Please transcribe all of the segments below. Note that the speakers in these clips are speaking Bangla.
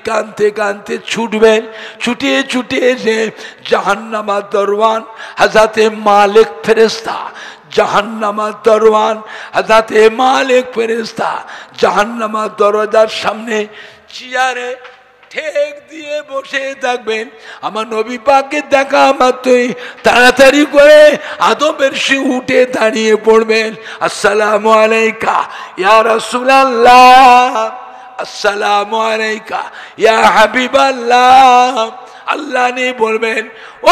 কানতে কানতে ছুটবেন, ছুটিয়ে ছুটিয়ে যে জাহান্নামার দরওয়ান হযরতে মালিক ফেরেশতা, জাহান্নামার দরওয়ান হযরতে মালিক ফেরেশতা জাহান্নামার দরজার সামনে চেয়ারে ঠেক দিয়ে বসে থাকবেন। আমার নবী পাককে দেখা মাত্রই তাড়াতাড়ি করে আদমের সে উঠে দাঁড়িয়ে পড়বেন, আসসালামু আলাইকা ইয়া রাসূলুল্লাহ, আসসালামু আলাইকা ইয়া হাবিবাল্লাহ। আল্লাহ নিয়ে বলবেন,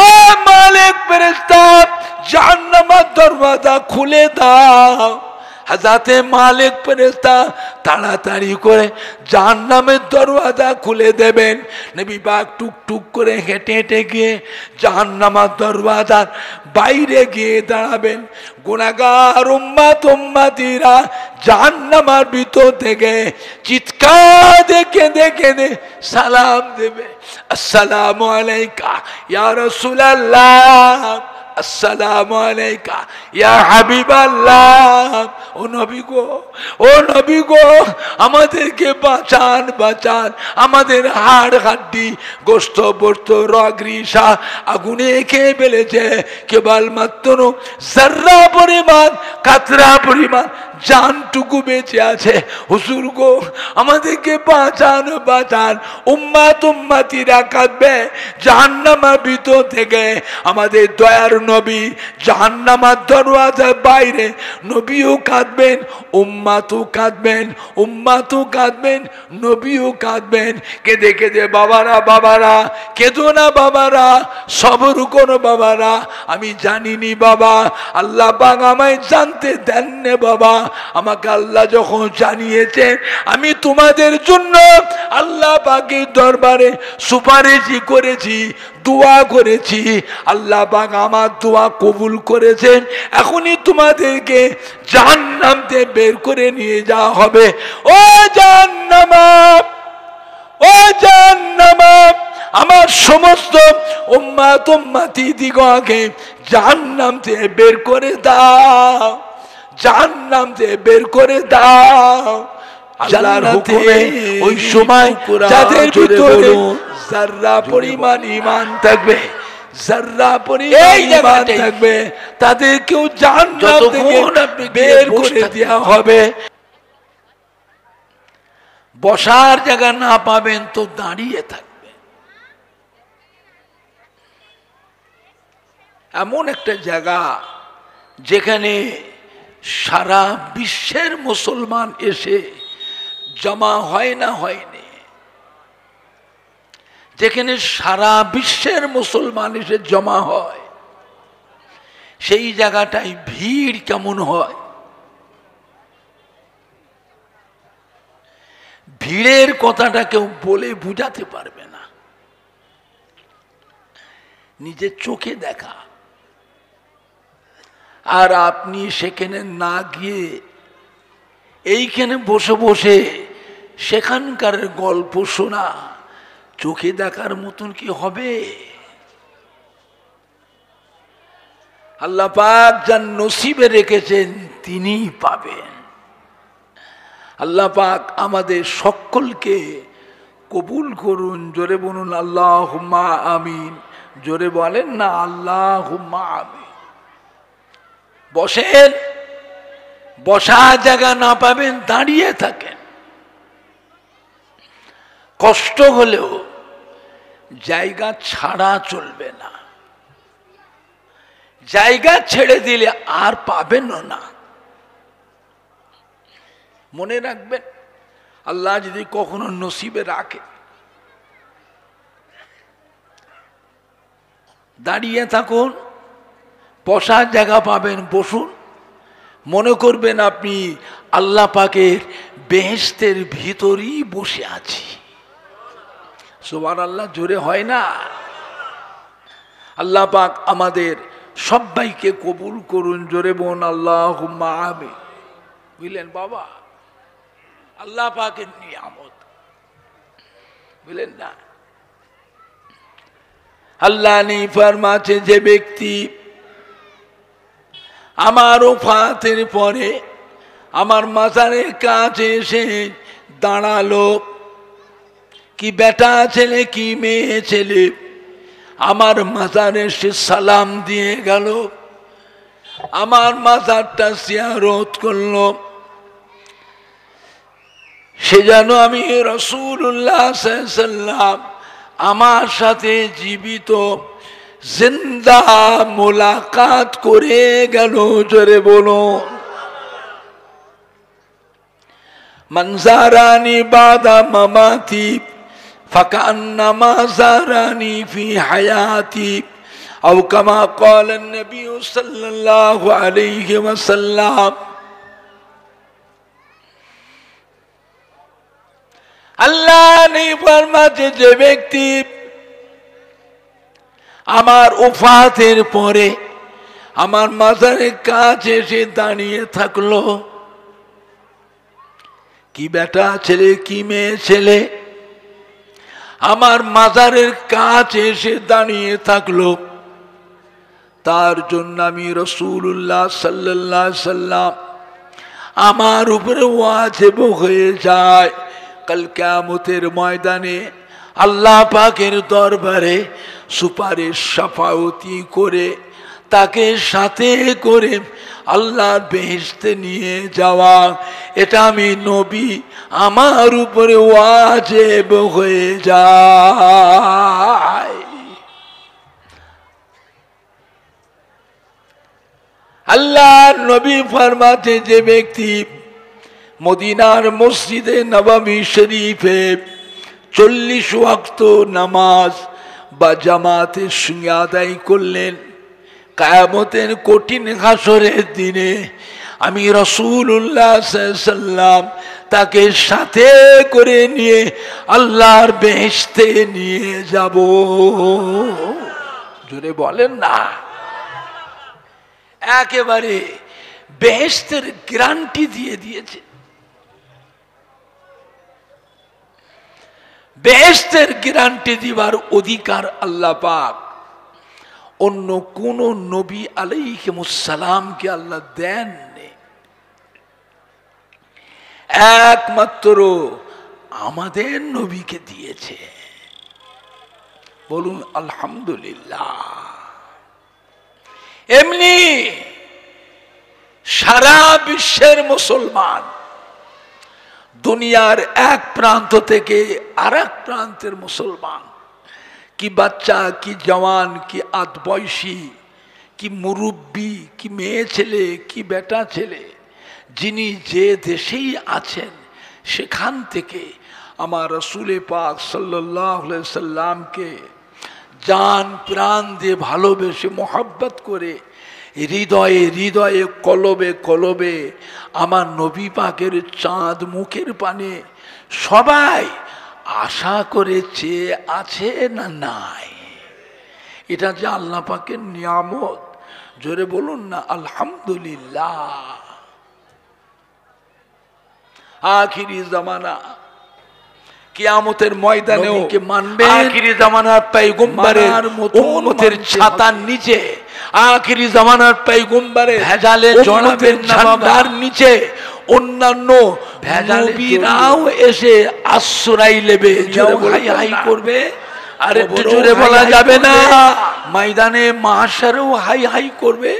ও মালিক ফেরেশতা জাহান্নামের দরওয়াজা খুলে দাও। হযরতে মালিক ফেরেশতা তাড়াতাড়ি করে জাহান্নামের দরওয়াজা খুলে দেবেন। নবী পাক টুক টুক করে হেঁটে হেঁটে গিয়ে জাহান্নামের দরওয়াজার বাইরে গিয়ে দাঁড়াবেন। গুনাহগার উম্মত উম্মতিরা জাহান্নামের ভিতর থেকে চিৎকার দেখে দেখে সালাম দেবে, আসসালামু আলাইকা ইয়া রাসূলুল্লাহ, আসসালামু আলাইকা ইয়া হাবিবাল্লাহ। ও নবী গো, ও নবী গো, আমাদেরকে বাঁচান বাঁচান, আমাদের হাড় হাড্ডি গোস্ত বর্ত রগ রিসা আগুনে খেয়ে ফেলেছে, কেবলমাত্র জাররা পরিমাণ কাতরা পরিমাণ জানটুকু বেঁচে আছে। হুজুর গো, আমাদেরকে বাঁচান বাঁচান। উম্মাত উম্মাতিরা কাঁদবে জাহান্নামের ভিতর থেকে। আমাদের দয়ার নবী জাহান্নামের দরওয়াজার বাইরে, নবীও কাঁদবেন, উম্মাতও কাঁদবেন, উম্মাতও কাঁদবেন, নবীও কাঁদবেন। কেঁদে কেঁদে বাবারা বাবারা কেঁদো না বাবারা, সবর করো বাবারা। আমি জানিনি বাবা, আল্লাহ পাক আমায় জানতে দেন নে বাবা। আমাকে আল্লাহ যখন জানিয়েছেন, আমি তোমাদের জন্য আল্লাহ পাকের দরবারে সুপারিশই করেছি, দোয়া করেছি। আল্লাহ পাক আমার দোয়া কবুল করেছেন। এখনই তোমাদেরকে জাহান্নাম থেকে বের করে নিয়ে যাওয়া হবে। ও জাহান্নাম, ও জাহান্নাম, আমার সমস্ত উম্মাত উম্মতি দিগকে জাহান্নাম থেকে বের করে দাও, জাহান্নাম থেকে বের করে দাও। আল্লাহর হুকুমে ওই সময় যাদের ভিতরে যাররা পরিমাণ ঈমান থাকবে, যাররা পরিমাণ ঈমান থাকবে, তাদেরকেও জাহান্নাম থেকে বের করে দেওয়া হবে। বসার জায়গা না পাবেন তো দাঁড়িয়ে থাকবে। এমন একটা জায়গা যেখানে সারা বিশ্বের মুসলমান এসে জমা হয় না, হয়নি, যেখানে সারা বিশ্বের মুসলমান এসে জমা হয়, সেই জায়গাটায় ভিড় কেমন হয়? ভিড়ের কথাটা কেউ বলে বুঝাতে পারবে না, নিজের চোখে দেখা। আর আপনি সেখানে না গিয়ে এইখানে বসে বসে সেখানকার গল্প শোনা চোখে দেখার মতন কি হবে? আল্লাহ পাক যার নসিবে রেখেছেন তিনিই পাবেন। আল্লাহ পাক আমাদের সকলকে কবুল করুন। জোরে বলুন আল্লাহুম্মা আমিন। জোরে বলেন না আল্লাহুম্মা আমিন। বসেন, বসা জায়গা না পাবেন দাঁড়িয়ে থাকেন। কষ্ট হলেও জায়গা ছাড়া চলবে না, জায়গা ছেড়ে দিলে আর পাবেন না। মনে রাখবেন, আল্লাহ যদি কখনো নসিবে রাখে দাঁড়িয়ে থাকুন, বসার জায়গা পাবেন বসুন। মনে করবেন আপনি আল্লাহ পাকের বেহেশতের ভিতরেই বসে আছি। সুবহানাল্লাহ, জোরে হয় না? আল্লাহ পাক আমাদের সবাইকে কবুল করুন। জোরে বোন আল্লাহুম্মা আমিন। বুঝলেন বাবা, আল্লাহ পাকের নিয়ামত, বুঝলেন না? আল্লাহ নি ফরমাছে, যে ব্যক্তি আমার ওফাতের পরে আমার মাজারের কাছে এসে দাঁড়ালো, কি বেটা ছেলে কি মেয়ে ছেলে আমার মাজারে এসে সালাম দিয়ে গেল, আমার মাজারটা জিয়ারত করলো, সে যেন আমি রাসূলুল্লাহ সাল্লাল্লাহু আলাইহি ওয়াসাল্লাম আমার সাথে জীবিত জিন্দা মোলাকাত করে গেল। জোরে বলো, মান জারানি বাদা মামাতি ফাকান্নামা জারানি ফি হায়াতি আও কামা ক্বালা নবী সাল্লাল্লাহু আলাইহি ওয়াসাল্লাম। আল্লাহ নেই ফরমাতে, যে ব্যক্তি আমার ওফাতের পরে আমার মাজারের কাছে এসে দাঁড়িয়ে থাকলো, কি বেটা ছেলে কি মেয়ে ছেলে আমার মাজারের কাছে এসে দাঁড়িয়ে থাকলো, তার জন্য আমি রাসূলুল্লাহ সাল্লাল্লাহু আলাইহি ওয়াসাল্লাম আমার উপরে ওয়াজিব হয়ে যায় কাল কিয়ামতের ময়দানে আল্লাহ পাকের দরবারে সুপারিশ শাফাআতি করে তাকে সাথে করে আল্লাহর বেহেশতে নিয়ে যাওয়া, এটা আমি নবী আমার উপরে ওয়াজিব হয়ে যায়। আল্লাহর নবী ফরমাতে, যে ব্যক্তি মদিনার মসজিদে নববী শরীফে 40 ওয়াক্ত নামাজ বা জামাতের সঙ্গে আদায় করলেন, কিয়ামতের কঠিন হাসরের দিনে আমি রাসূলুল্লাহ সাল্লাল্লাহু আলাইহি ওয়াসাল্লাম তাকে সাথে করে নিয়ে আল্লাহর বেহেশতে নিয়ে যাব। জোরে বলেন না, একেবারে বেহেশতের গ্যারান্টি দিয়ে দিয়েছে। বেহেশতের গ্যারান্টি দিবার অধিকার আল্লাহ পাক অন্য কোন নবী আলাইহিস সালামকে আল্লাহ দেননি, একমাত্র আমাদের নবীকে দিয়েছে। বলুন আলহামদুলিল্লাহ। এমনি সারা বিশ্বের মুসলমান দুনিয়ার এক প্রান্ত থেকে আরেক প্রান্তের মুসলমান, কি বাচ্চা কি জওয়ান কি আধ বয়সী কি মুরব্বী কি মেয়ে ছেলে কি বেটা ছেলে, যিনি যে দেশেই আছেন সেখান থেকে আমার রাসূল পাক সাল্লাল্লাহু আলাইহি সাল্লামকে জান প্রাণ দিয়ে ভালোবেসে মোহাব্বত করে হৃদয়ে হৃদয়ে কলবে কলবে আমার নবী পাকের চাঁদ মুখের পানে সবাই আশা করে চেয়ে আছে না নাই, এটা যে আল্লাহ পাকের নিয়ামত। জোরে বলুন না আলহামদুলিল্লাহ। আখিরি জামানা কিয়ামতের ময়দানেও কে মানবে, আখিরি জামানার পয়গম্বরের উম্মতের ছাতার নিচে, আখিরি জামানার পয়গম্বরের ভেজালে জড়াবেন ঝান্ডার নিচে অন্যান্য নবীরাও এসে আশ্রয় নেবে, হাই হাই করবে। আর একটু জোরে বলা যাবে না, ময়দানে মাহশারেও হাই হাই করবে,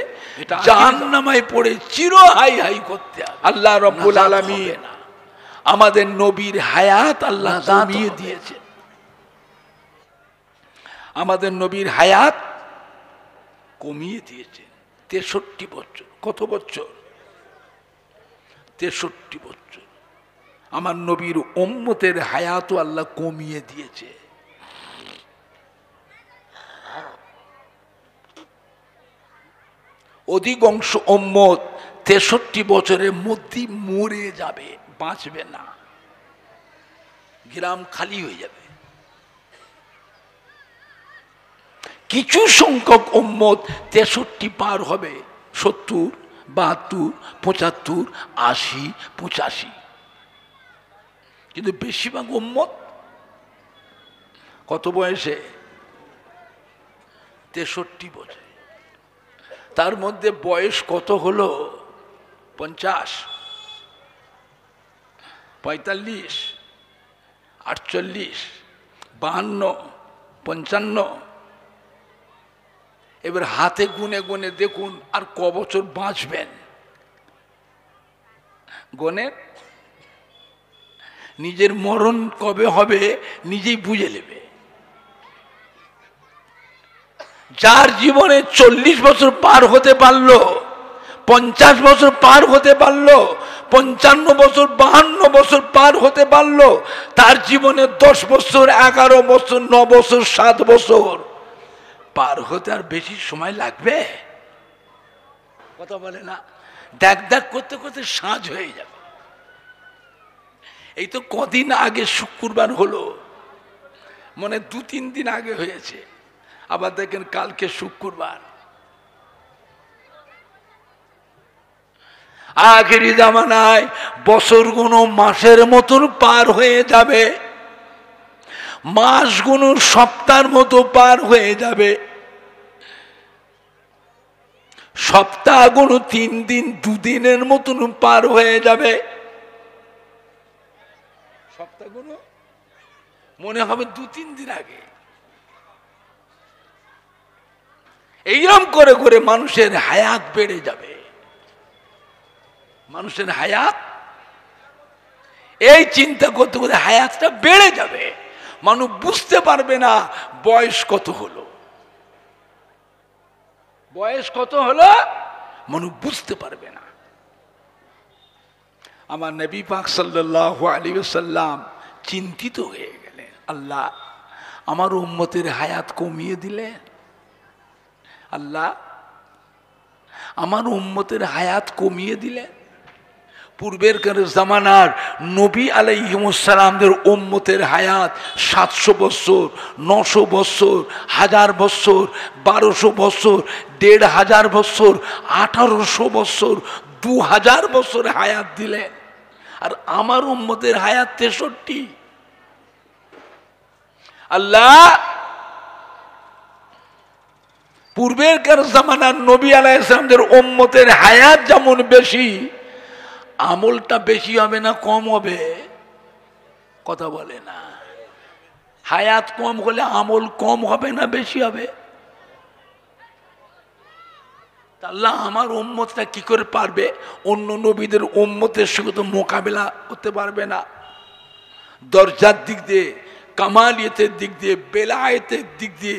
জাহান্নামে পড়ে চির হাই হাই করতে হবে। আল্লাহ রাব্বুল আলামিন আমাদের নবীর হায়াত আল্লাহ কমিয়ে দিয়েছে, আমাদের নবীর হায়াত কমিয়ে দিয়েছে 63 বছর। কত বছর? 63 বছর। আমার নবীর উম্মতের হায়াতও আল্লাহ কমিয়ে দিয়েছে। অধিকাংশ উম্মত 63 বছরের মধ্যে মরে যাবে, বাঁচবে না, গ্রাম খালি হয়ে যাবে। কিছু সংখ্যক উম্মত 63 পার হবে, 70, 72, 75, 80, 85, কিন্তু বেশিরভাগ উম্মত কত বয়সে? 63 বছর। তার মধ্যে বয়স কত হলো? 50, 45, 48, 52, 55। এবার হাতে গুনে গুনে দেখুন আর ক বছর বাঁচবেন, গনে নিজের মরণ কবে হবে নিজেই বুঝে নেবে। যার জীবনে 40 বছর পার হতে পারলো, 50 বছর পার হতে পারলো, 55 বছর 52 বছর পার হতে পারলো, তার জীবনে 10 বছর 11 বছর 9 বছর 7 বছর পার হতে আর বেশি সময় লাগবে? কথা বলে না? দেখ দেখ করতে করতে সাঁঝ হয়ে যাবে। এই তো কদিন আগে শুক্রবার হলো, মনে 2-3 দিন আগে হয়েছে, আবার দেখেন কালকে শুক্রবার। আখেরি জামানায় বছরগুলো মাসের মতন পার হয়ে যাবে, মাসগুলো সপ্তাহের মতো পার হয়ে যাবে, সপ্তাহগুলো 3 দিন 2 দিনের মতন পার হয়ে যাবে, সপ্তাহগুলো মনে হবে 2-3 দিন আগে। এইরকম করে করে মানুষের হায়াত বেড়ে যাবে, মানুষের হায়াত, এই চিন্তা করতে করতে হায়াতটা বেড়ে যাবে। মানুষ বুঝতে পারবে না বয়স কত হলো, বয়স কত হলো মানুষ বুঝতে পারবে না। আমার নবী পাক সাল্লাল্লাহু আলাইহি ওয়াসাল্লাম চিন্তিত হয়ে গেলেন, আল্লাহ আমার উম্মতের হায়াত কমিয়ে দিলেন, আল্লাহ আমার উম্মতের হায়াত কমিয়ে দিলেন। পূর্বেরকার জামানার নবী আলাইহিস সালামদের উম্মতের হায়াত 700 বছর, 900 বছর, 1000 বছর, 1200 বছর, 1500 বছর, 1800 বছর, 2000 বছর হায়াত দিলেন। আর আমার উম্মতের হায়াত 63। আল্লাহ পূর্বেরকার জামানার নবী আলাইহিস সালামদের উম্মতের হায়াত যেমন বেশি, আমলটা বেশি হবে না কম হবে? কথা বলে না? হায়াত কম হলে আমল কম হবে না বেশি হবে? আল্লাহ আমার উম্মতটা কি করে পারবে অন্য নবীদের উম্মতের সঙ্গে তো মোকাবেলা করতে পারবে না। দরজার দিক দিয়ে, কামালিয়তের দিক দিয়ে, বেলায়েতের দিক দিয়ে,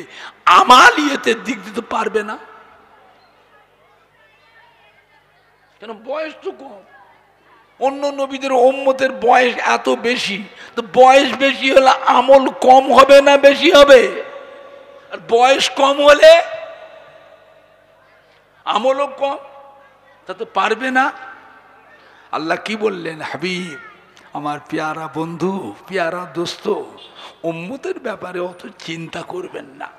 আমালিয়তের দিক দিয়ে তো পারবে না। কেন? বয়স তো কম। অন্য নবীদের উম্মতের বয়স এত বেশি, তো বয়স বেশি হলে আমল কম হবে না বেশি হবে? আর বয়স কম হলে আমলও কম, তা তো পারবে না। আল্লাহ কি বললেন? হাবিব, আমার পেয়ারা বন্ধু, পেয়ারা দোস্ত, উম্মতের ব্যাপারে অত চিন্তা করবেন না।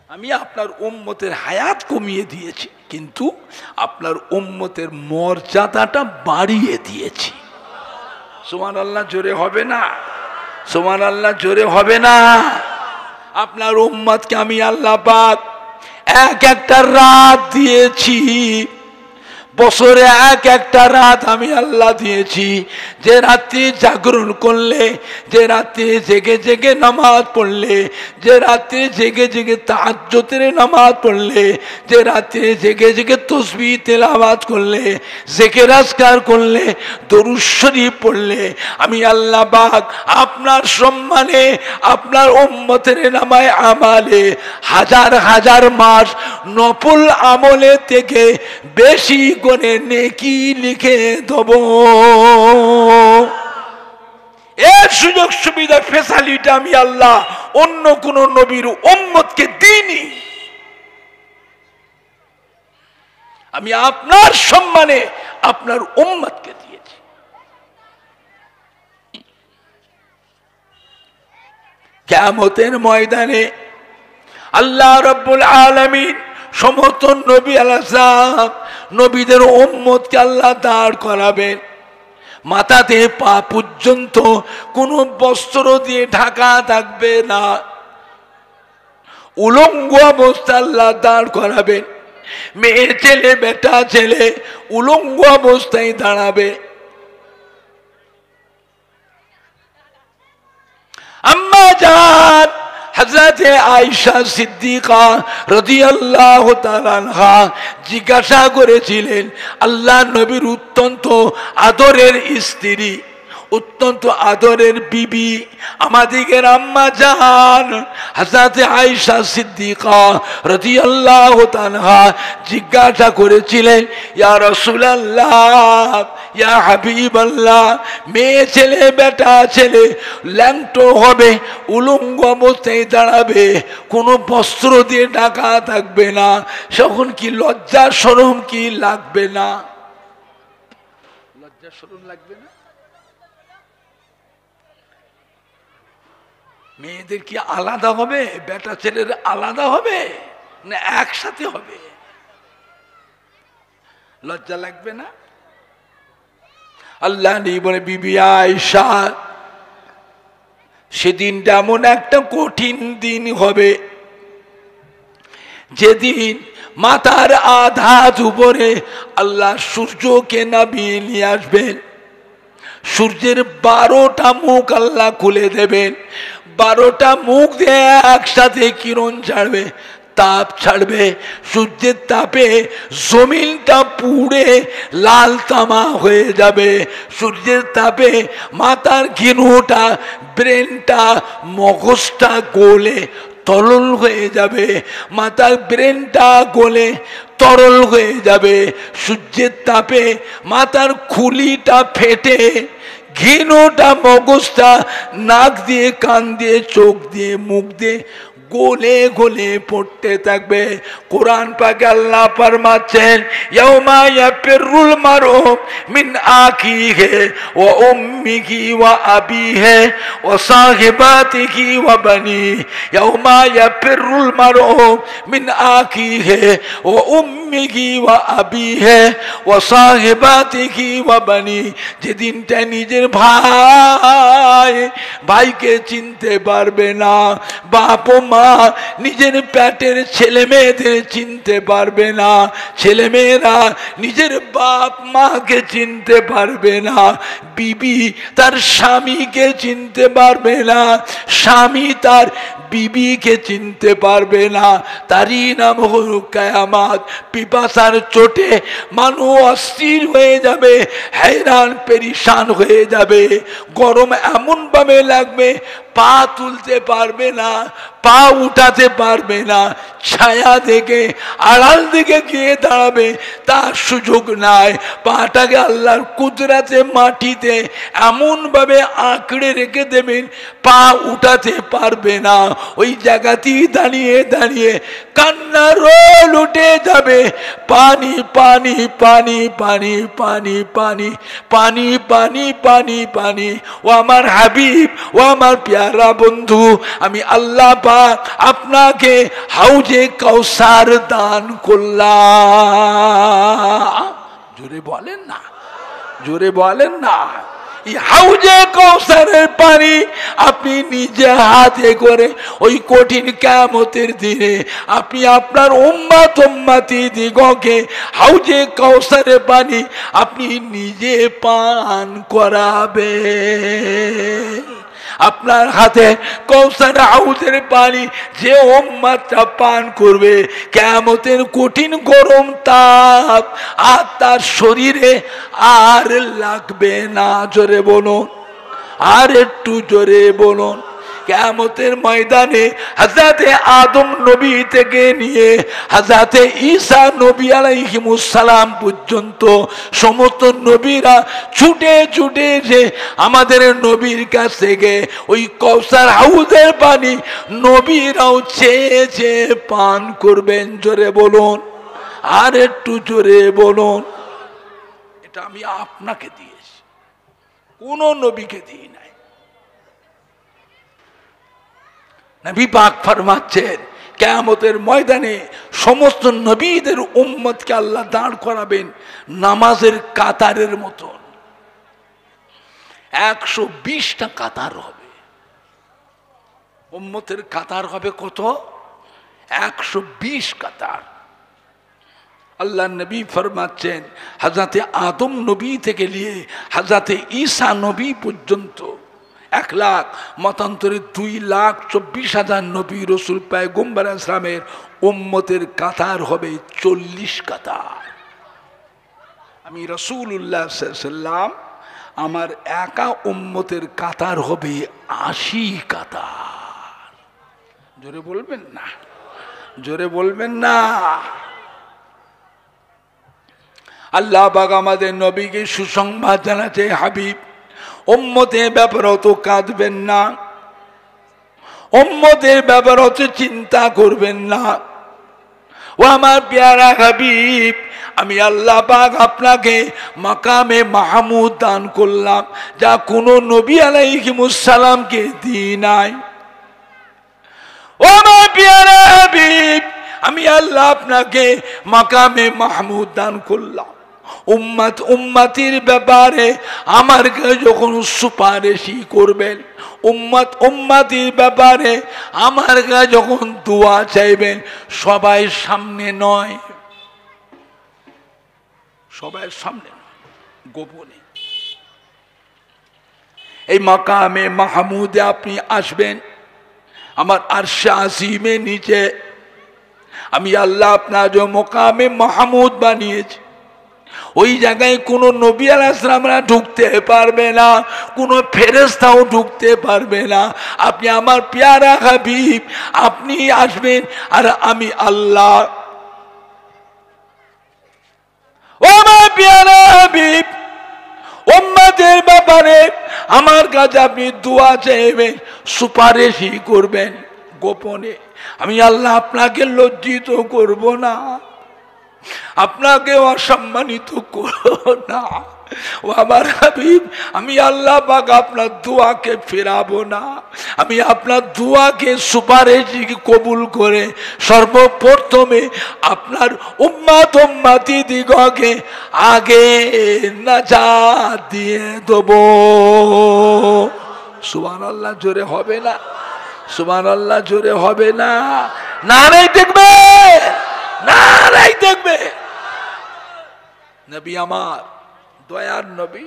আমি আপনার উম্মতের হায়াত কমিয়ে দিয়েছি, কিন্তু আপনার উম্মতের মর্যাদাটা বাড়িয়ে দিয়েছি। সুবহানাল্লাহ জোরে হবে না? সুবহানাল্লাহ জোরে হবে না? আপনার উম্মতকে আমি আল্লাহ পাক এক একটা রাত দিয়েছি, বছরে এক একটা রাত আমি আল্লাহ দিয়েছি, যে রাত্রি জাগরণ করলে, যে রাত্রি জেগে জেগে নামাজ পড়লে, যে রাত্রি জেগে জেগে তাহাজ্জুদের নামাজ পড়লে, যে রাত্রি জেগে জেগে তাসবিহ তেলাওয়াত করলে, জিকির আজকার করলে, দরুদ শরীফ পড়লে, আমি আল্লাহ পাক আপনার সম্মানে, আপনার উম্মতের নামায় আমালে হাজার হাজার মাস নফল আমলে থেকে বেশি করে নেকি লিখে দেব। এর সুযোগ সুবিধা ফেসালিটি আমি আল্লাহ অন্য কোন নবীর উম্মতকে দিইনি। আমি আপনার সম্মানে আপনার উম্মতকে দিয়েছি। কিয়ামতের ময়দানে আল্লাহ রাব্বুল আলামিন সমস্ত নবী আলাইহিস সালাম, নবীদের উম্মতকে আল্লাহ দাঁড় করাবেন, মাথাতে পা পর্যন্ত কোনো বস্ত্র দিয়ে ঢাকা থাকবে না, উলঙ্গ অবস্থা আল্লাহ দাঁড় করাবেন। মেয়ে ছেলে বেটা ছেলে উলঙ্গ অবস্থায় দাঁড়াবে। আম্মা জান হযরতে আয়েশা সিদ্দিকা রাদিয়াল্লাহু তাআলা আনহা জিজ্ঞাসা করেছিলেন, আল্লাহ নবীর অত্যন্ত আদরের স্ত্রী, অত্যন্ত আদরের বিবি, আমাদের আম্মা জান হযরতে আয়েশা সিদ্দিকা রাদিয়াল্লাহু তাআলা আনহা জিজ্ঞাসা করেছিলেন, ইয়া রাসূলুল্লাহ, ইয়া হাবিবাল্লাহ, মেয়ে ছেলে বেটা ছেলে ল্যাংটো হবে, উলঙ্গ অবস্থায় দাঁড়াবে, কোনো বস্ত্র দিয়ে ঢাকা থাকবে না, তখন কি লজ্জা শরম কি লাগবে না? লজ্জা শরম লাগবে না? মেয়েদের কি আলাদা হবে, বেটা ছেলের আলাদা হবে না একসাথে হবে? লজ্জা লাগবে না? আল্লাহ বলে, বিবি আয়েশা, সেদিনটা এমন একটা কঠিন দিন হবে যেদিন মাথার আধাত উপরে আল্লাহ সূর্যকে নামিয়ে নিয়ে আসবেন, সূর্যের 12টা মুখ আল্লাহ খুলে দেবেন, 12টা মুখ দিয়ে একসাথে কিরণ ছাড়বে, তাপ ছাড়বে, সূর্যের তাপে জমিনটা পুড়ে লাল তামা হয়ে যাবে, সূর্যের তাপে মাথার ঘিনুটা, ব্রেনটা, মগজটা গলে তরল হয়ে যাবে, মাথার ব্রেনটা গলে তরল হয়ে যাবে, সূর্যের তাপে মাথার খুলিটা ফেটে ঘিনুটা, মগজটা নাক দিয়ে, কান দিয়ে, চোখ দিয়ে, মুখ দিয়ে গোলে গোলে পড়তে থাকবে। কোরআন পাকে আল্লাহ ফরমাচ্ছেন, ইয়াউমা ইয়াফিরুল মারউ মিন আখিহি ওয়া উম্মিহি ওয়া আবিহি ওয়া সাহিবাতিহি ওয়া বানি, ইয়াউমা ইয়াফিরুল মারউ মিন আখিহি ওয়া উম্মিহি ওয়া আবিহি ওয়া সাহিবাতিহি ওয়া বানি, যেদিনটা নিজের ভাইকে চিনতে পারবে না, বাপ মা নিজের পেটের ছেলে মেয়েদের চিনতে পারবে না, ছেলে মেয়েরা নিজের বাপ মাকে চিনতে পারবে না, বিবি তার স্বামীকে চিনতে পারবে না, স্বামী তার বিবিকে চিনতে পারবে না, তারই নাম হল কিয়ামত। পিপাসার চোটে মানুষ অস্থির হয়ে যাবে, हैरान পেরেশান হয়ে যাবে, গরম এমন ভাবে লাগবে পা তুলতে পারবে না, পা উঠাতে পারবে না, ছায়া দেখে আড়াল দিকে গিয়ে দাঁড়াবে তার সুযোগ নাই, পাটাকে আল্লাহর কুদরতে মাটিতে এমন ভাবে আঁকড়ে রেখে দেবেন পা উঠাতে পারবে না, ওই জায়গাতেই দাঁড়িয়ে দাঁড়িয়ে কান্নার রোল উঠে যাবে, পানি পানি পানি পানি পানি পানি পানি পানি পানি পানি। ও আমার হাবিব, ও আমার প্যারা বন্ধু, আমি আল্লাহ পাক আপনাকে হাউজে কাউসার দান করলাম। জোরে বলেন না, জোরে বলেন না। হাউজে কাউসারের পানি আপনি নিজে হাতে করে ওই কঠিন কিয়ামতের দিনে আপনি আপনার উম্মত উম্মতি দিগকে হাউজে কাউসারের পানি আপনি নিজে পান করাবেন। আপনার হাতে কাউসার হাউজের পানি যে উম্মতটা পান করবে, কিয়ামতের কঠিন গরম তাপ আর তার শরীরে আর লাগবে না। জোরে বলুন, আর একটু জোরে বলুন। কিয়ামতের ময়দানে হযরতে আদম নবী থেকে নিয়ে হযরতে ঈসা নবী আলাইহিমুস সালাম পর্যন্ত সমস্ত নবীরা ছুটে ছুটে যে আমাদের নবীর কাছ থেকে ওই কাউসার হাউজের পানি নবীরাও চেয়ে চেয়ে পান করবেন। জোরে বলুন, আর একটু জোরে বলুন। এটা আমি আপনাকে দিয়েছি, কোন নবীকে দিই নাই। নবী পাক ফরমাচ্ছেন কিয়ামতের ময়দানে সমস্ত নবীদের উম্মতকে আল্লাহ দাঁড় করাবেন নামাজের কাতারের মতন। 120টা কাতার হবে, উম্মতের কাতার হবে কত? 120 কাতার। আল্লাহ নবী ফরমাচ্ছেন হযরতে আদম নবী থেকে নিয়ে হযরতে ঈসা নবী পর্যন্ত 1 লাখ, মতান্তরে 2,24,000 নবী রসুল পয়গম্বর ইসলামের উম্মতের কাতার হবে 40 কাতার। আমি রাসূলুল্লাহ সাল্লাল্লাহু আলাইহি ওয়াসাল্লাম, আমার একা উম্মতের কাতার হবে 80 কাতার। জোরে বলবেন না, জোরে বলবেন না। আল্লাহ পাক আমাদের নবীকে সুসংবাদ জানাতে, হাবিব উম্মতের ব্যাপারে অত কাঁদবেন না, উম্মতের ব্যাপারে অত চিন্তা করবেন না। ও আমার প্যারা হাবিব, আমি আল্লাহ পাক আপনাকে মাকামে মাহমুদ দান করলাম, যা কোনো নবী আলাইহিস সালামকে দিই নাই। ও আমার প্যারা হাবিব, আমি আল্লাহ আপনাকে মাকামে মাহমুদ দান করলাম। উম্মতির ব্যাপারে আমার কাছে যখন সুপারিশই করবেন, উম্মতির ব্যাপারে আমার কাছে যখন দোয়া চাইবেন, সবাই সামনে নয়, সবাই সামনে নয়, গোপনে এই মাকামে মাহমুদে আপনি আসবেন। আমার আরশে আজিমে নিচে আমি আল্লাহ আপনার যে মাকামে মাহমুদ বানিয়েছি, ওই জায়গায় কোনো নবী আলাইহিস সালামরা ঢুকতে পারবে না, কোনো ফেরেশতাও ঢুকতে পারবে না। আপনি আমার প্যারা হাবিব, আপনি আসবেন আর আমি আল্লাহ। ও আমার প্যারা হাবিব, উম্মতের ব্যাপারে আমার কাছে আপনি দোয়া চাইবেন, সুপারিশই করবেন গোপনে। আমি আল্লাহ আপনাকে লজ্জিত করব না, আপনাকে অসম্মানিত করব না। ও আমার হাবিব, আমি আল্লাহ পাক আপনার দোয়াকে ফেরাবো না। আমি আপনার দোয়াকে সুপারিশকে কবুল করে সর্বপ্রথমে আপনার উম্মতি দিগকে আগে নাজাত দিয়ে দেব। সুবহানাল্লাহ জোরে হবে না? সুবহানাল্লাহ জোরে হবে না? নারাই দেখবে, নারাই দেখবে। নবী আমার দয়ার নবী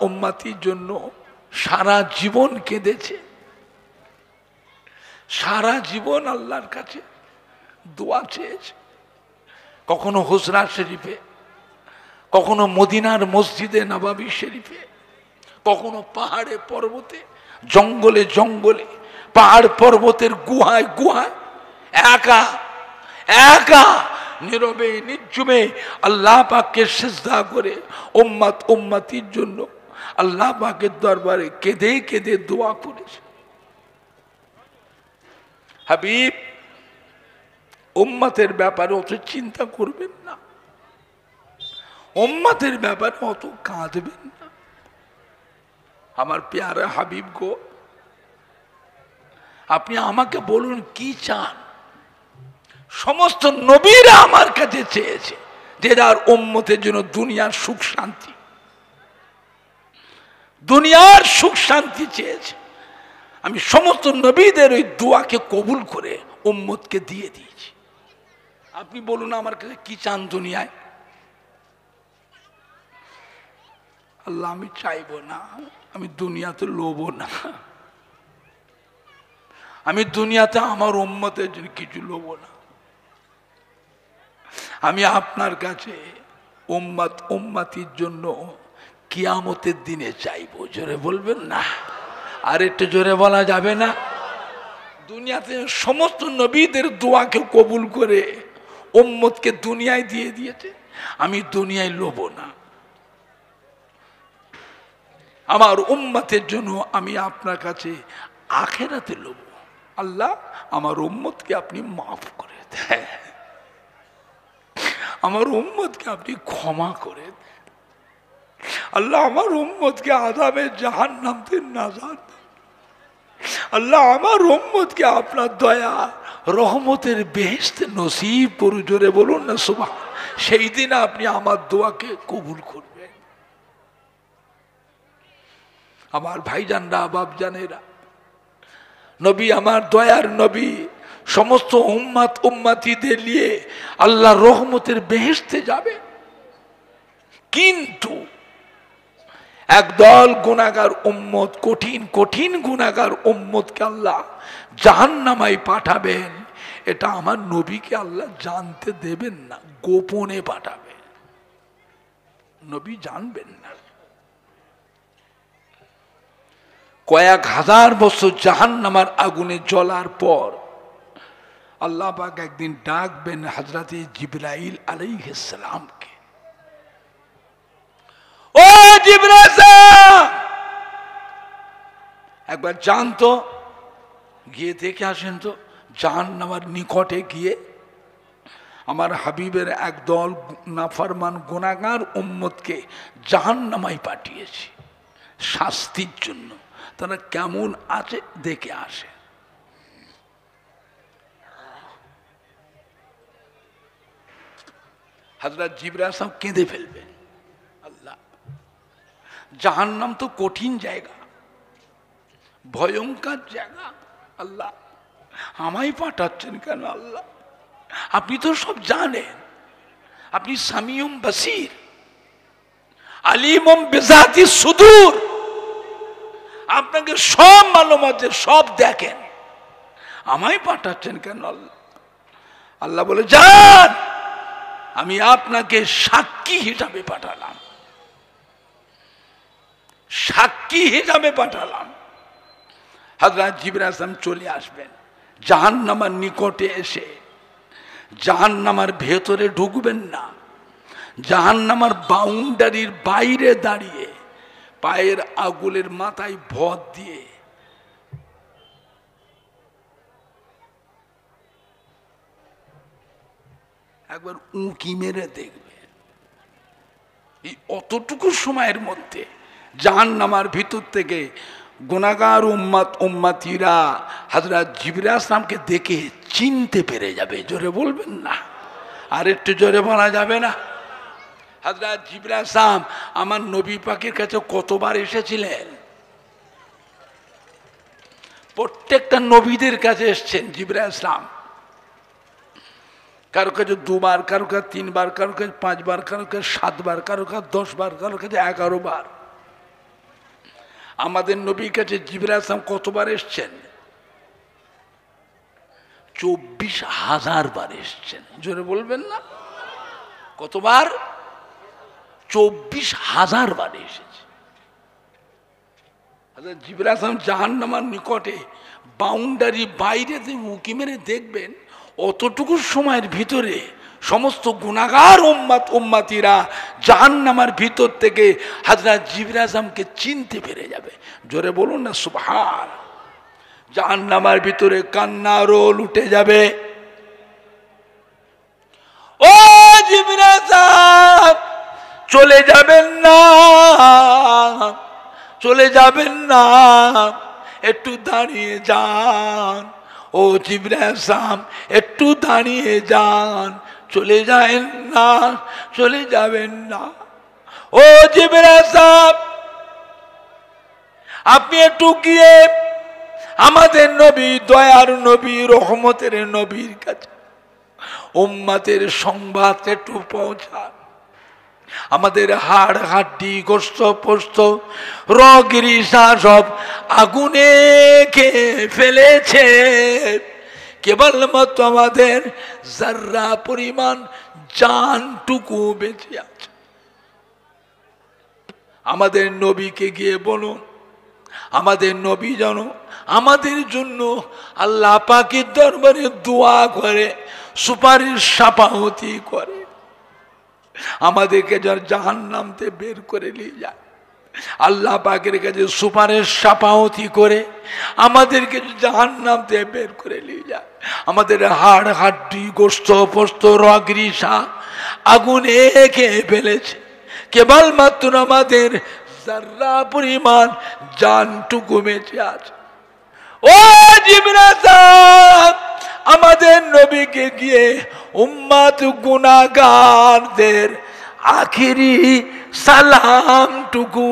উম্মতির জন্য সারা জীবন কেঁদেছে, সারা জীবন আল্লাহর কাছে দোয়া চেয়েছে। কখনো হুজরা শরীফে, কখনো মদিনার মসজিদে নববী শরীফে, কখনো পাহাড়ে পর্বতে, জঙ্গলে জঙ্গলে, পাহাড় পর্বতের গুহায় গুহায় একা একা নীরবে নির্জুমে আল্লাহ পাককে সিজদা করে উম্মতির জন্য আল্লাহ পাকের দরবারে কেঁদে কেঁদে দোয়া করেছে। হাবিব, উম্মতের ব্যাপারে অত চিন্তা করবেন না, উম্মতের ব্যাপারে অত কাঁদবেন না। আমার প্যারা হাবিব গো, আপনি আমাকে বলুন কি চান? সমস্ত নবীরা আমার কাছে চেয়েছে যে যার উম্মতের জন্য দুনিয়ার সুখ শান্তি, দুনিয়ার সুখ শান্তি চেয়েছে। আমি সমস্ত নবীদের ওই দোয়াকে কবুল করে উম্মতকে দিয়ে দিয়েছি। আপনি বলুন আমার কাছে কি চান দুনিয়ায়? আল্লাহ, আমি চাইবো না, আমি দুনিয়াতে লোবো না, আমি দুনিয়াতে আমার উম্মতের জন্য কিছু লোবো না। আমি আপনার কাছে উম্মতির জন্য কিয়ামতের দিনে চাইবো। জোরে বলবেন না? আর একটু জোরে বলা যাবে না? দুনিয়াতে সমস্ত নবীদের দোয়াকে কবুল করে উম্মতকে দুনিয়ায় দিয়ে দিয়েছে, আমি দুনিয়ায় লোবো না। আমার উম্মতের জন্য আমি আপনার কাছে আখিরাতে লোবো। আল্লাহ, আমার উম্মতকে আপনি মাফ করে দেন, আমার উম্মতকে আপনি ক্ষমা করে দেন। আল্লাহ, আমার উম্মতকে আযাবে জাহান্নাম থেকে নাজাত দেন। আল্লাহ, আমার উম্মতকে আপনার দয়া রহমতের বেহেশতে নসিব করুন। জোরে বলুন না সুবহান। সেই দিন আপনি আমার দোয়াকে কবুল করবেন। আমার ভাইজানরা, বাপজানেরা, নবী আমার দয়ার নবী সমস্ত উম্মতিদের নিয়ে আল্লাহ রহমতের বেহেশতে যাবে, কিন্তু একদল গুনাহগার উম্মত, কঠিন কঠিন গুনাহগার উম্মতকে আল্লাহ জাহান্নামায় পাঠাবেন। এটা আমার নবীকে আল্লাহ জানতে দেবেন না, গোপনে পাঠাবেন, নবী জানবেন না। কয়েক হাজার বছর জাহান্নামার আগুনে জ্বলার পর আল্লাহ পাক একদিন ডাকবেন হযরতে জিবরাইল আলাইহিস সালামকে। ও জিবরাইল, একবার জানতো, গিয়ে দেখে আসেন তো জাহান্নামার নিকটে গিয়ে আমার হাবিবের একদল নাফরমান গুনাহগার উম্মতকে জাহান্নামায় পাঠিয়েছি শাস্তির জন্য, তারা কেমন আছে দেখে আসে। হযরত জিবরাইল সাহেব কেঁদে ফেলবেন, আল্লাহ জাহান্নাম তো কঠিন জায়গা, ভয়ঙ্কর জায়গা, আল্লাহ আমায় পাঠাচ্ছেন কেন? আল্লাহ আপনি তো সব জানেন, আপনি সামিউম বাসির, আলিমুম বিজাতি সুদূর, আপনাকে সব মালুম আছে, সব দেখেন, আমায় পাঠাচ্ছেন কেন? আল্লাহ আল্লাহ বলে যান, আমি আপনাকে সাক্ষী হিসাবে পাঠালাম, সাক্ষী হিসাবে পাঠালাম। হযরত জিবরাইল সাহেব চলে আসবেন জাহান্নামার নিকটে, এসে জাহান্নামার ভেতরে ঢুকবেন না, জাহান্নামার বাউন্ডারির বাইরে দাঁড়িয়ে পায়ের আগুলের মাথায় ভর দিয়ে একবার উঁকি মেরে দেখবেন। এই অতটুকু সময়ের মধ্যে জাহান্নামার ভিতর থেকে গুনাহগার উম্মতিরা হযরত জিবরাইল সাহেবকে দেখে চিনতে পেরে যাবে। জোরে বলবেন না, আর একটু জোরে বলা যাবে না? হযরত জিবরাইল সাহেব আমার নবী পাকের কাছে কতবার এসেছিলেন? প্রত্যেকটা নবীদের কাছে এসছেন জিবরাইল সাহেব, কারো কাছে দুবার, কারো কাছে তিনবার, কারো কাছে পাঁচবার, কারো কাছে সাতবার, কারো কাছে 10 বার, কারো কাছে 11 বার। আমাদের নবীর কাছে জিবরাইল সাহেব কতবার এসছেন? 24,000 বার এসছেন। জোরে বলবেন না? কতবার? 24,000 বার এসেছে। জিবরাইল সাহেব জাহান্নামার নিকটে বাউন্ডারি বাইরে উঁকি মেরে দেখবেন, অতটুকু সময়ের ভিতরে সমস্ত গুনাহগার উম্মতিরা জাহান্নামের ভিতর থেকে হযরত জিবরাইল সাহেবকে চিনতে পেরে যাবে। জোরে বলুন না সুবহান। জাহান্নামের ভিতরে কান্নার রোল উঠে যাবে। ও জিবরাইল সাহেব চলে যাবেন না, চলে যাবেন না, একটু দাঁড়িয়ে যান। ও জিবরাইল সাহেব একটু দাঁড়িয়ে যান, চলে যাবেন না, চলে যাবেন না। ও জিবরাইল সাহেব আপনি একটু গিয়ে আমাদের নবী, দয়ার নবী, রহমতের নবীর কাছে উম্মতের সংবাদ একটু পৌঁছান। আমাদের হাড় হাড্ডি গোস্ত পোস্ত রগরিসা সব আগুনে খেয়ে ফেলেছে, কেবলমাত্র আমাদের যার্রা পরিমাণ জানটুকু বেঁচে আছে। আমাদের নবীকে গিয়ে বলুন, আমাদের নবী যেন আমাদের জন্য আল্লাহ পাকের দরবারে দোয়া করে, সুপারিশ সাফাহতি করে, আমাদেরকে যেন জাহান্নাম থেকে বের করে নিয়ে যায়। আল্লাহ পাকের কাছে সুপারিশ সাফাহতি করে আমাদেরকে জাহান্নাম থেকে বের করে নিয়ে যায়। আমাদের হাড় হাড্ডি গোস্ত পোস্ত রগরিসা আগুনে খেয়ে ফেলেছে, কেবলমাত্র আমাদের যার্রা পরিমাণ জানটুকু বেঁচে আছে। ও জিবরাইল সাহেব আমাদের নবীকে গিয়ে উম্মত গুনাহগারদের আখিরি সালামটুকু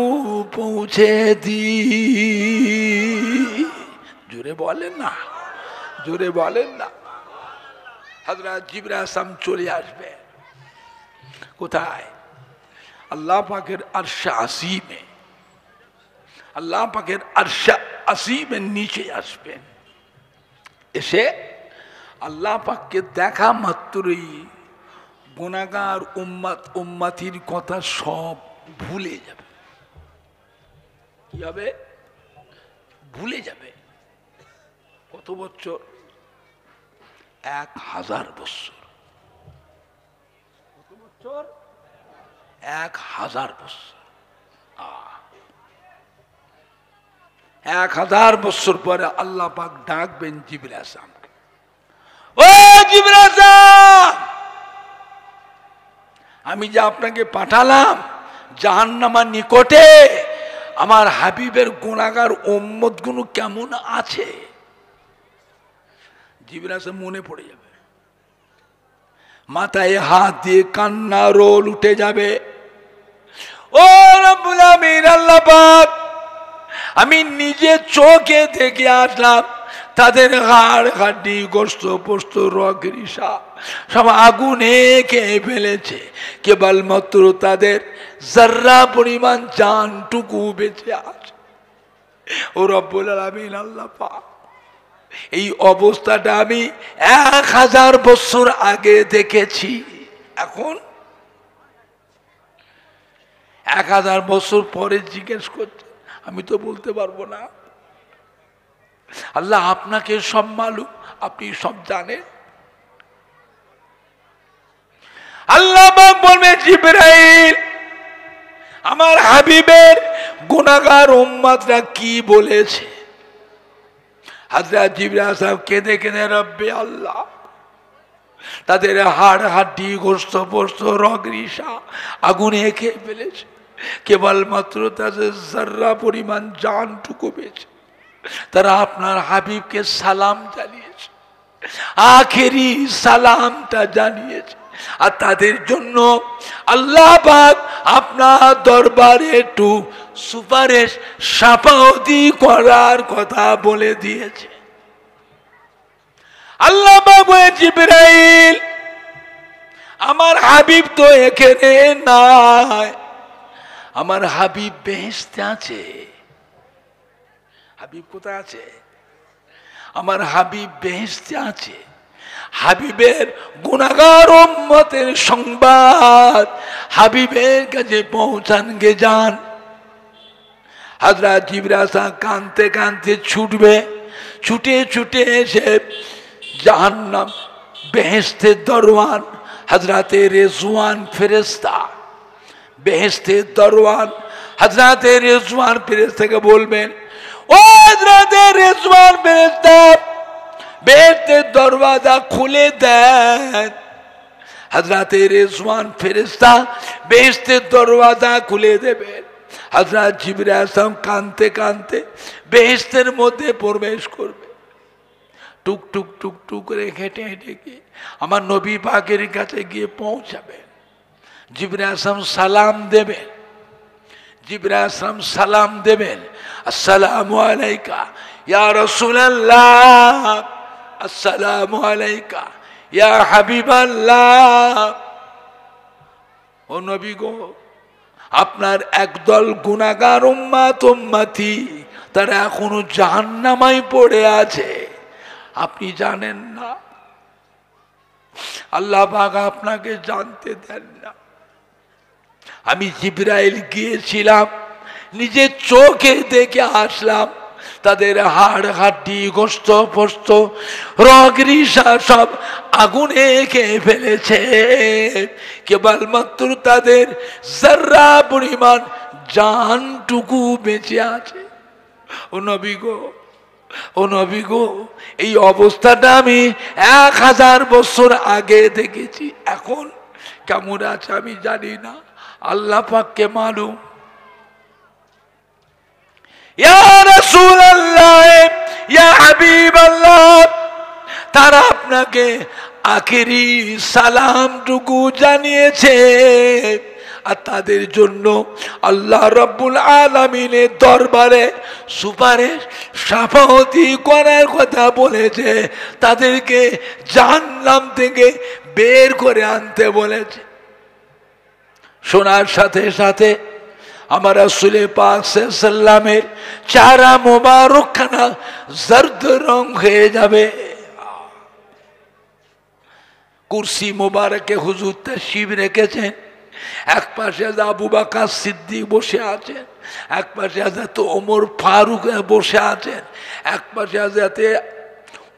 পৌঁছে দি। জোরে বলেন না, জোরে বলেন না। হযরত জিবরাইল সাহেব চলে আসবে কোথায়? আল্লাহ পাকের আরশে আসিমে। আল্লাহ পাকের আরশে আসিমের নিচে আসবেন, এসে আল্লাহ পাককে দেখা মাত্রই গুনাহগার উম্মত উম্মতির কথা সব ভুলে যাবে। কি হবে? ভুলে যাবে। কত বছর? 1000 বছর। কত বছর? 1000 বছর। 1000 বছর পরে আল্লাহ পাক ডাকবেন জিবরাইল আলাইহিসসালামকে, ও জিবরাইল আলাইহিসসালাম, আমি যে আপনাকে পাঠালাম জাহান্নামের নিকটে, আমার হাবিবের গুনাহগার উম্মতগুলো কেমন আছে? জিবরাইল আলাইহিসসালাম মনে পড়ে যাবে, মাথায় হাত দিয়ে কান্না রোল উঠে যাবে। ও রব্বুল আমিন, আল্লাহ পাক, আমি নিজে চোখে দেখে আসলাম তাদের হাড় হাড্ডি গোস্ত পোস্ত রগ রিসা সব আগুনে খেয়ে ফেলেছে, কেবলমাত্র তাদের জাররা পরিমাণ জানটুকু বেঁচে আছে। ও রব্বুল আলামিন, আল্লাহ পাক, এই অবস্থাটা আমি 1000 বছর আগে দেখেছি। এখন 1000 বছর পরে জিজ্ঞেস করছে, আমি তো বলতে পারবো না। আল্লাহ আপনাকে সব মালুম, আপনি সব জানেন। আল্লাহ বলবে, জিবরাইল, আমার হাবিবের গুনাহগার উম্মতরা কি বলেছে? হযরত জিবরাইল আলাইহিস সালাম কেঁদে কেঁদে, রব্বে আল্লাহ, তাদের হাড় হাড্ডি গোস্ত পোস্ত রগ রিসা আগুনে খেয়ে ফেলেছে, কেবলমাত্র তাদের জাররা পরিমাণ জানটুকু বেঁচে। তারা আপনার হাবিবকে সালাম জানিয়েছে, আখেরি সালামটা জানিয়েছে, আর তাদের জন্য আল্লাহ পাক আপনার দরবারে একটু সুপারিশ শাফাআতি করার কথা বলে দিয়েছে। আল্লাহ পাক বলে, জিবরাইল, আমার হাবিব তো এখানে নাই, আমার হাবিব বেহেশতে আছে। হাবিব কোথায় আছে? আমার হাবিব বেহেশতে আছে। হাবিবের গুনাহগার উম্মতের সংবাদ হাবিবের কাছে পৌঁছান গে যান। হযরত জিবরাইল আলাইহিস কাঁদতে কাঁদতে ছুটবে, ছুটে ছুটে এসে জাহান্নাম বেহেশতের দরওয়ান হযরতে রেজওয়ান ফেরেশতা, বেহেশতের দরওয়ান হযরতে রেজওয়ান ফেরেশতাকে বলবেন, ও হযরতে রেজওয়ান ফেরেশতা, বেহেশতের দরওয়াজা খুলে দেন। হযরতে রেজওয়ান ফেরেশতা বেহেশতের দরওয়াজা খুলে দেবেন। হযরত জিবরাইল আলাইহিস সালাম কাঁদতে কাঁদতে বেহেশতের মধ্যে প্রবেশ করবে। টুক টুক টুক টুক করে হেঁটে হেঁটে গিয়ে আমার নবী পাকের কাছে গিয়ে পৌঁছাবে। জিবরাইল আলাইহিস সালাম সালাম দেবেন। জিবরাইল আলাইহিস সালাম সালাম দেবেন, আসসালামু আলাইকা ইয়া রাসূলুল্লাহ, আসসালামু আলাইকা ইয়া হাবিবাল্লাহ। ও নবী গো, আপনার একদল গুনাহগার উম্মত উম্মতি তারা এখনো জাহান্নামায় পড়ে আছে, আপনি জানেন না। আল্লাহ পাক আপনাকে জানতে দেন না। আমি জিবরাইল গিয়েছিলাম, নিজের চোখে দেখে আসলাম তাদের হাড় হাড্ডি গোস্ত পোস্ত রগ রিসা সব আগুনে খেয়ে ফেলেছে, কেবলমাত্র তাদের জাররা পরিমাণ জানটুকু বেঁচে আছে। ও নবী গো, ও নবী গো, এই অবস্থাটা আমি 1000 বছর আগে দেখেছি। এখন কেমন আছে আমি জানি না, আল্লাহ পাককে মালুম। ইয়া রাসূলুল্লাহ, ইয়া হাবিবাল্লাহ, তারা আপনাকে আখেরি সালামটুকু জানিয়েছে, আর তাদের জন্য আল্লাহ রাব্বুল আলামিনের দরবারে সুপারিশ শাফাআতি করার কথা বলেছে, তাদেরকে জাহান্নাম থেকে বের করে আনতে বলেছে। শোনার সাথে সাথে আমার রাসূল পাক সাল্লামের চেহারা মোবারক খানা জর্দ রং হয়ে যাবে। কুরসি মোবারকে হুজুর তাশরিফ রেখেছেন। এক পাশে আবু বকর সিদ্দিক বসে আছেন, এক পাশে হযরত ওমর ফারুক বসে আছেন, এক পাশে হযরত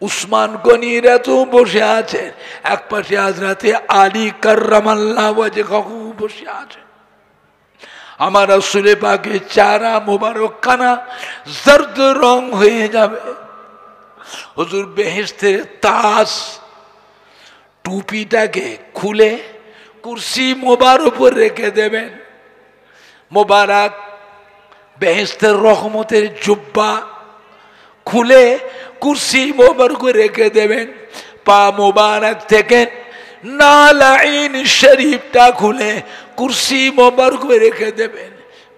উসমান গনি রাজু বসে আছেন, এক পাশে হযরত আলী কাররামাল্লাহু ওয়াজহাহু বসে আছেন। আমার রাসূল পাকের চেহারা মোবারক খানা জর্দ রং হয়ে যাবে। হুজুর বেহেশতের তাজ টুপিটাকে খুলে কুরসি মোবারক উপর রেখে দেবেন। মোবারক বেহেশতের রহমতের জুব্বা খুলে কুরসি মোবারক রেখে দেবেন। পা মোবারক থেকে নালাইন শরীফটা খুলে কুরসি মোবারক রেখে দেবেন।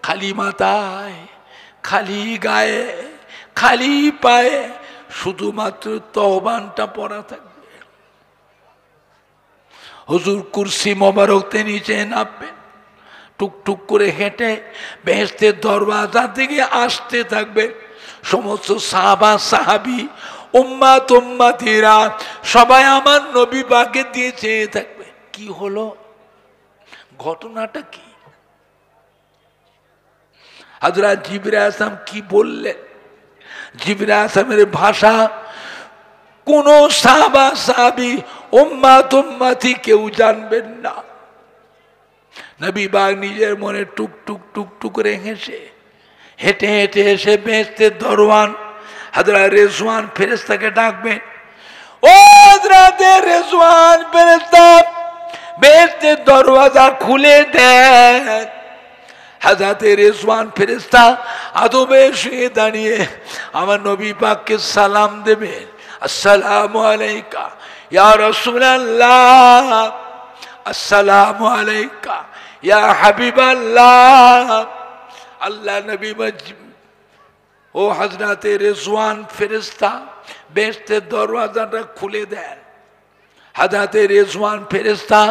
খালি মাথায়, খালি গায়ে, খালি পায়ে শুধুমাত্র তওবানটা পড়া থাকবে। হুজুর কুরসি মোবারকতে নিচে নামবেন, টুকটুক করে হেঁটে বেহেশতের দরওয়াজা থেকে আসতে থাকবে। সমস্ত সাহাবা সাহাবী উম্মাত উম্মাতিরা সবাই আমার নবী পাকের দিয়ে চেয়ে থাকবে। কি হলো, ঘটনাটা কি? হযরত জিবরাইল আলাইহিস সালাম কি বললেন? জিবরাইল আলাইহিস সালামের ভাষা কোন সাহাবা সাহাবী উম্মাত উম্মাতি কেউ জানবেন না। নবী পাক নিজের মনে টুকটুক টুকটুক করে হেসে হেঁটে হেঁটে এসে বেহেশতের দরওয়ান হযরত রিজওয়ান ফেরেশতাকে ডাকবেন। ও হযরত রিজওয়ান ফেরেশতা, বেহেশতের দরওয়াজা খুলে দেন। হযরত রিজওয়ান ফেরেশতা আদবে শুয়ে দাঁড়িয়ে আমার নবী পাককে সালাম দেবেন। আসসালামু আলাইকা ইয়া রাসূলুল্লাহ, আসসালামু আলাইকা ইয়া হাবিবাল্লাহ। আল্লাহ নবী ও হযরত রিজওয়ান ফেরেশতা বেহেশতের দরওয়াজাটা খুলে দেন। হযরত রিজওয়ান ফেরেশতা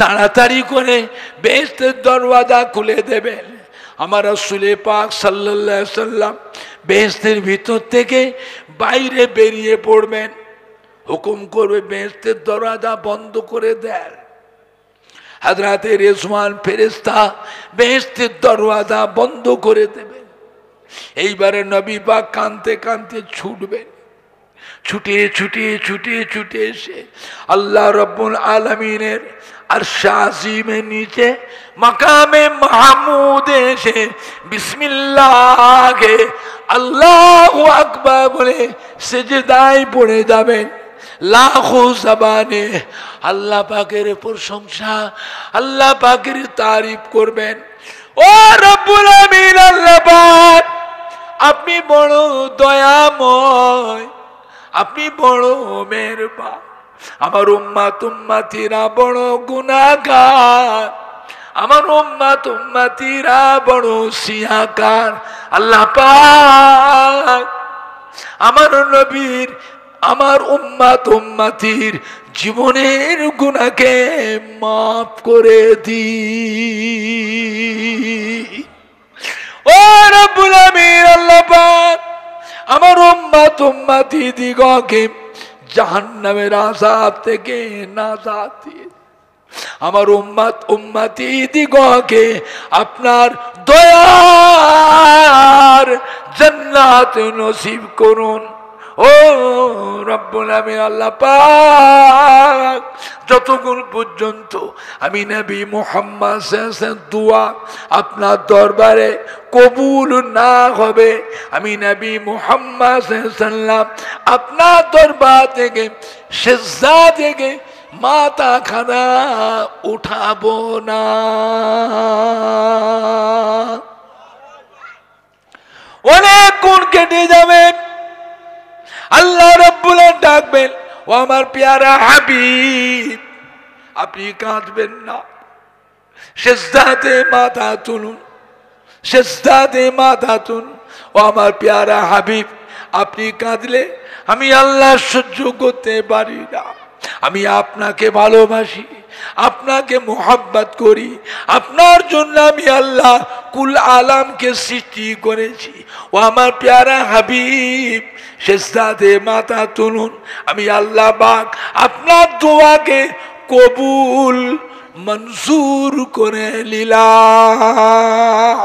তাড়াতাড়ি করে বেহেশতের দরওয়াজা খুলে দেবেন। আমার রাসূল পাক সাল্লাল্লাহু আলাইহি সাল্লাম বেহেশতের ভিতর থেকে বাইরে বেরিয়ে পড়বেন, হুকুম করবে বেহেশতের দরওয়াজা বন্ধ করে দেন। হযরত রিজওয়ান ফেরেশতা বেহেশতের দরওয়াজা বন্ধ করে দেবেন। এইবারে নবী পাক কাঁদতে কাঁদতে ছুটবেন। ছুটে ছুটে ছুটে ছুটে এসে আল্লাহ রাব্বুল আলামিনের আরশ আজিমের নিচে মাকামে মাহমুদ এসে বিসমিল্লাহ আল্লাহু আকবার বলে সিজদায় পড়ে যাবেন। লাখো জবানে আল্লাহ পাকের প্রশংসা, আল্লাহ পাকের তারিফ করবেন। ও রব্বুল আমিন, আল্লাহ পাক আপনি বড় দয়াময়, আপনি বড় মেহেরবান। আমার উম্মাত উম্মাতিরা বড় গুনাহগার, আমার উম্মাত উম্মাতিরা বড় সিয়াকার। আল্লাহ পাক আমার নবীর, আমার উম্মাত উম্মাতির জীবনের গুনাহকে মাফ করে দি। ও রব্বুল আমিন, আল্লাহ পাক আমার উম্মাত উম্মাতি দিগকে জাহান্নামের আযাব থেকে নাজাত দিন। আমার উম্মাত উম্মাতি দিগকে আপনার দয়ার জান্নাত নসিব করুন। ও রব্বুল আমিন, আল্লাহ পাক যতক্ষণ পর্যন্ত আমি নবী মুহাম্মদ সাল্লাল্লাহু আলাইহি ওয়াসাল্লাম দোয়া আপনার দরবারে কবুল না হবে, আমি নবী মুহাম্মদ সাল্লাল্লাহু আলাইহি ওয়াসাল্লাম আপনার দরবার থেকে সিজদা থেকে মাথা খানা উঠাবো না। অনেক গুণ কেটে যাবে। আল্লাহ রাব্বুল আলামিন ডাকবেন, ও আমার প্যারা হাবিব আপনি কাঁদবেন না, সিজদাতে মাথা তুলুন, সিজদাতে মাথা তুলুন। ও আমার প্যারা হাবিব আপনি কাঁদলে আমি আল্লাহ সহ্য করতে পারি না, আমি আপনাকে ভালোবাসি, আপনাকে মোহাব্বত করি, আপনার জন্য আমি আল্লাহ কুল আলামকে সৃষ্টি করেছি। ও আমার প্যারা হাবিব, সেজদাতে মাথা তুলুন, আমি আল্লাহ পাক আপনার দোয়াকে কবুল মঞ্জুর করে নিলাম।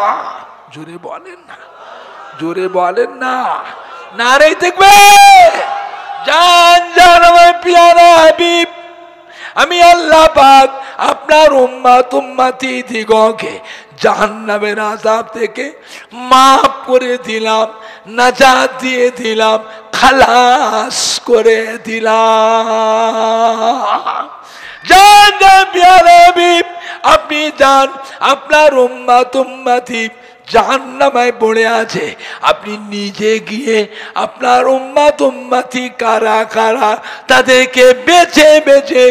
জোরে বলেন না, জোরে বলেন না, নারে দেখবে জান জান আমার প্যারা হাবিব, আমি আল্লাহ পাক আপনার উম্মত উম্মতি দিগকে জাহান্নামের আযাব থেকে মাফ করে দিলাম, নাজাত দিয়ে দিলাম, খালাস করে দিলাম। জান প্যারা হাবিব, আপনি যান, আপনার উম্মত উম্মতি জাহান্নামায় পড়ে আছে, আপনি নিজে গিয়ে আপনার উম্মত উম্মতি কারা কারা তাদেরকে বেছে বেছে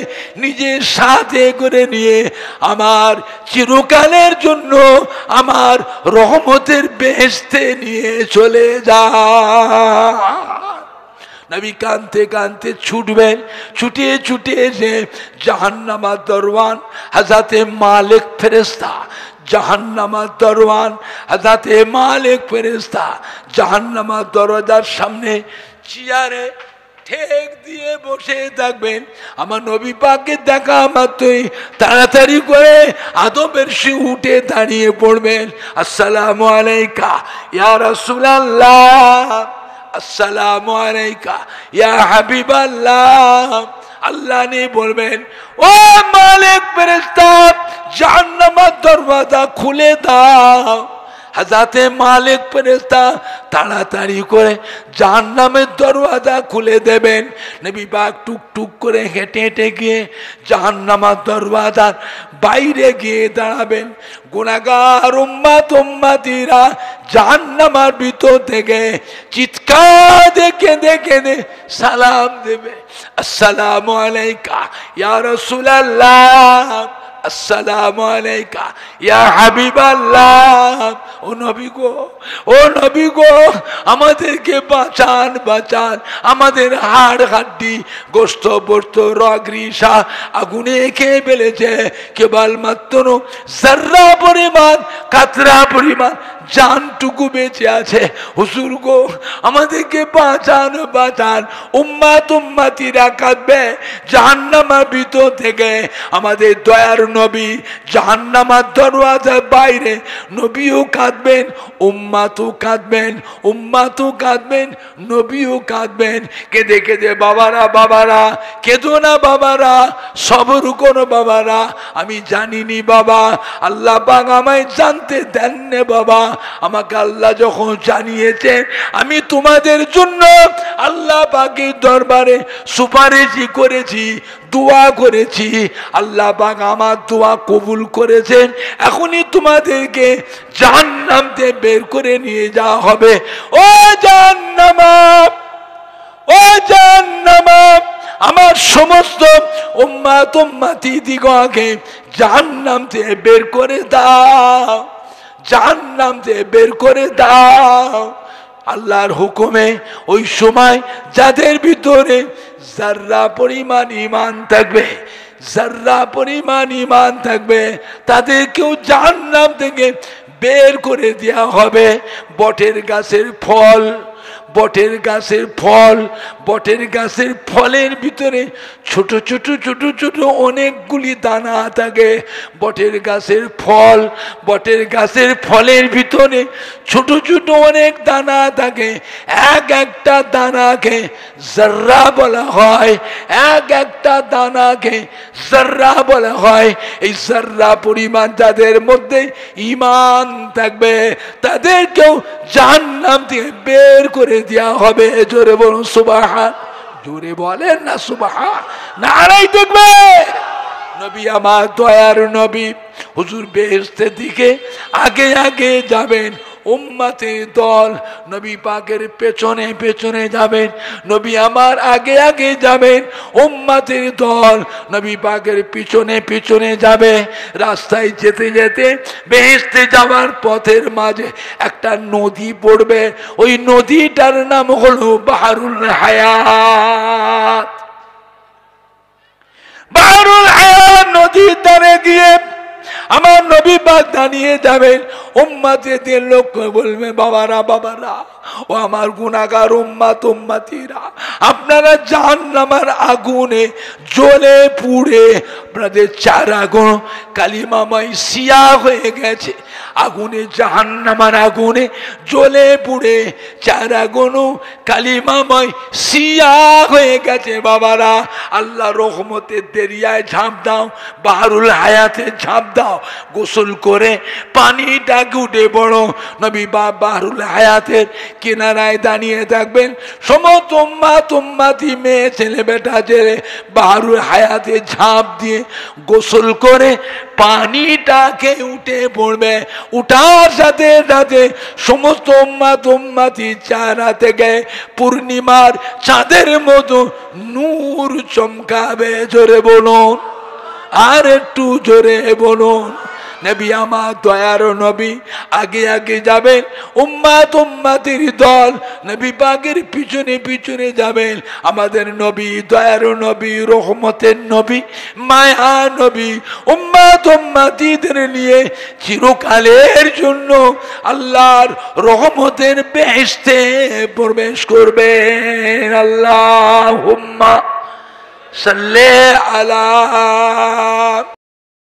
নিজের সাথে করে নিয়ে আমার চিরকালের জন্য আমার রহমতের বেহেশতে নিয়ে চলে যা। নবী কানতে কানতে ছুটবেন, ছুটিয়ে ছুটিয়ে যে জাহান্নামার দরওয়ান হযরতে মালিক ফেরেশতা, জাহান্নামার দরওয়ান হযরতে মালিক ফেরেশতা জাহান্নামার দরজার সামনে চেয়ারে ঠেক দিয়ে বসে থাকবেন। আমার নবী পাককে দেখা মাত্রই তাড়াতাড়ি করে আদবের সে উঠে দাঁড়িয়ে পড়বেন, আসসালামু আলাইকা ইয়া রাসূলুল্লাহ, আসসালামু আলাইকা ইয়া হাবিবাল্লাহ। আল্লাহ নিয়ে বলবেন, ও মালিক ফেরেশতা জাহান্নামের দরওয়াজা খুলে দাও। হযরতে মালিক ফেরেশতা তাড়াতাড়ি করে জাহান্নামের দরওয়াজা খুলে দেবেন। নবী পাক টুক টুক করে হেঁটে হেঁটে গিয়ে জাহান্নামের দরওয়াজার বাইরে গিয়ে দাঁড়াবেন। গুনাহগার উম্মত উম্মতিরা জাহান্নামের ভিতর থেকে চিৎকার দেখে দেখে সালাম দেবে, আসসালামু আলাইকা ইয়া রাসূলুল্লাহ, আসসালামু আলাইকা ইয়া হাবিবাল্লাহ। ও নবী গো, ও নবী গো, আমাদেরকে বাঁচান বাঁচান, আমাদের হাড় হাড্ডি গোস্ত বস্ত রগ রিসা আগুনে খেয়ে ফেলেছে, কেবলমাত্র জাররা পরিমাণ কাতরা পরিমাণ জানটুকু বেঁচে আছে। হুজুর গো, আমাদেরকে বাঁচান বাঁচান। উম্মত উম্মতিরা কাঁদবে জাহান্নামের ভিতর থেকে, আমাদের দয়ার নবী জাহান্নামের দরওয়াজার বাইরে, নবীও কাঁদবেন, উম্মতও কাঁদবেন, উম্মতও কাঁদবেন, নবীও কাঁদবেন। কেঁদে কেঁদে বাবারা বাবারা কেঁদো না বাবারা, সবর করো বাবারা, আমি জানিনি বাবা, আল্লাহ পাক আমায় জানতে দেন নে বাবা, আমাকে আল্লাহ যখন জানিয়েছেন আমি তোমাদের জন্য আল্লাহ পাকের দরবারে সুপারিশই করেছি, দোয়া করেছি, আল্লাহ পাক আমার দোয়া কবুল করেছেন। এখনই তোমাদেরকে জাহান্নাম থেকে বের করে নিয়ে যাওয়া হবে। ও জাহান্নাম, ও জাহান্নাম, আমার সমস্ত উম্মত উম্মতি দিগকে জাহান্নাম থেকে বের করে দাও, জাহান্নাম থেকে বের করে দাও। আল্লাহর হুকুমে ওই সময় যাদের ভিতরে জাররা পরিমাণ ঈমান থাকবে, জাররা পরিমাণ ঈমান থাকবে, তাদেরকেও জাহান্নাম থেকে বের করে দেওয়া হবে। বটের গাছের ফল, বটের গাছের ফল, বটের গাছের ফলের ভিতরে ছোট ছোট ছোট ছোট অনেকগুলি দানা থাকে। বটের গাছের ফল, বটের গাছের ফলের ভিতরে ছোট ছোট অনেক দানা থাকে। এক একটা দানাকে জাররা বলা হয়, এক একটা দানাকে জাররা বলা হয়। এই জাররা পরিমাণ যাদের মধ্যে ঈমান থাকবে তাদেরকেও জাহান্নাম থেকে বের করে দেওয়া হবে। জোরে বলুন সুবহান, জোরে বলেন না সুবহান, নারাই দেখবে। নবী আমার দয়ার নবী হুজুর বেহেশতের দিকে আগে আগে যাবেন, উম্মতের দল নবী পাকের পেছনে পেছনে যাবেন। নবী আমার আগে আগে যাবেন, উম্মতের দল নবী পাকের পিছনে পিছনে যাবে। রাস্তায় যেতে যেতে বেহেশতে যাওয়ার পথের মাঝে একটা নদী পড়বে, ওই নদীটার নাম হলো বাহরুল হায়াত। বাহরুল হায়াত নদীর ধারে গিয়ে আমার নবী পাক দাঁড়িয়ে যাবেন, উম্মতের লোক বলবে বাবারা বাবারা, ও আমার গুনাহগার উম্মত উম্মতিরা, আপনারা জাহান্নামের আগুনে জ্বলে পুড়ে আপনাদের চারাগুলো কালিমাময় সিয়া হয়ে গেছে। আগুনে, জাহান্নামের আগুনে জ্বলে পুড়ে চারাগুলো কালিমাময় সিয়া হয়ে গেছে। বাবারা, আল্লাহ রহমতের দরিয়ায় ঝাঁপ দাও, বাহরুল হায়াতে ঝাঁপ দাও, গোসল করে পানিটা উঠে পড়ো। নবী বাহরুল হায়াতের কিনারায় দাঁড়িয়ে থাকবেন, সমস্ত উম্মত উম্মতি মেয়ে ছেলে বেটা ছেলে বাহরুল হায়াতে ঝাঁপ দিয়ে গোসল করে পানিটাকে উঠে পড়বে। উঠার সাথে সাথে সমস্ত উম্মত উম্মতি চেহারা থেকে পূর্ণিমার চাঁদের মতো নূর চমকাবে। জোরে বলুন, আর একটু জোরে বলুন। নবী আমার দয়ার নবী আগে আগে যাবেন, উম্মত উম্মতির দল নবী পাকের পিছনে পিছনে যাবেন। আমাদের নবী দয়ার নবী, রহমতের নবী, মায়া নবী উম্মত উম্মতিদের নিয়ে চিরকালের জন্য আল্লাহর রহমতের বেহেশতে প্রবেশ করবেন। আল্লাহুম্মা সাল্লি আলা